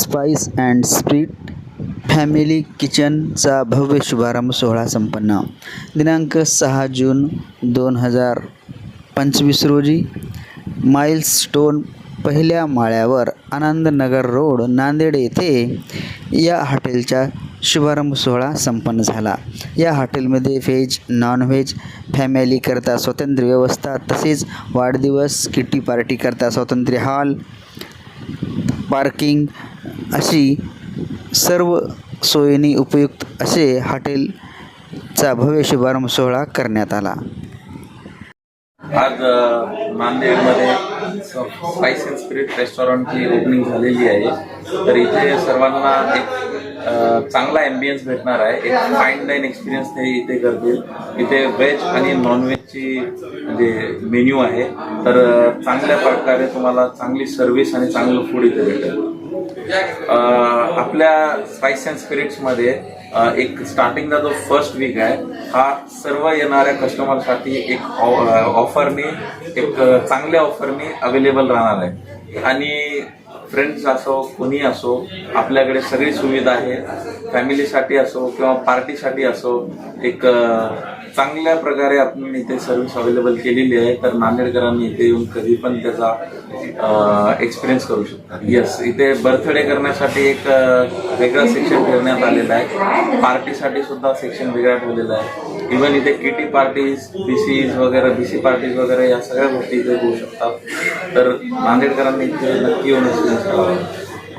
Spice and spirit family किचनचा भव्य शुभारंभ सोहळा संपन्न. दिनांक 6 जून 2025 रोजी माइलस्टोन पहिल्या माळ्यावर आनंदनगर रोड नांदेड येथे या हॉटेलचा शुभारंभ सोहळा संपन्न झाला. या हॉटेलमध्ये व्हेज नॉन व्हेज फॅमिलीकरता स्वतंत्र व्यवस्था तसेच वाढदिवस किटी पार्टीकरता स्वतंत्र हॉल पार्किंग अशी सर्व सोयींनी उपयुक्त असे हॉटेलचा भव्य शुभारंभ सोहळा करण्यात आला. आज नांदेडमध्ये स्पाइस अँड स्पिरिट रेस्टॉरंटची ओपनिंग झालेली आहे. तर इथे सर्वांना एक चांगला ॲम्बियन्स भेटणार आहे. एक फाईन डाईन एक्सपिरियन्स ते इथे करतील. इथे व्हेज आणि नॉनव्हेजची म्हणजे मेन्यू आहे. तर चांगल्या प्रकारे तुम्हाला चांगली सर्व्हिस आणि चांगलं फूड इथे भेटेल. आपल्या स्पाइस अँड स्पिरिट्समध्ये एक स्टार्टिंगचा जो फर्स्ट वीक आहे हा सर्व येणाऱ्या कस्टमरसाठी एक ऑफरनी एक चांगल्या ऑफरनी अवेलेबल राहणार आहे. आणि फ्रेंड्स असो कोणी असो आपल्याकडे सगळी सुविधा आहे. फॅमिलीसाठी असो किंवा पार्टीसाठी असो एक चांगल्या प्रकारे आपण इथे सर्व्हिस अवेलेबल केलेली आहे. तर नांदेडकरांनी इथे येऊन कधी पण त्याचा एक्सपिरियन्स करू शकतात. यस, इथे बर्थडे करण्यासाठी एक वेगळा सेक्शन ठेवण्यात आलेला आहे. पार्टीसाठी सुद्धा सेक्शन वेगळा ठेवलेला आहे. इव्हन इथे किटी पार्टीज बीसी पार्टीज वगैरे या सगळ्या गोष्टी इथे होऊ शकतात. तर नांदेडकरांनी इथे नक्की येऊन एक्सपिरियन्स करावा.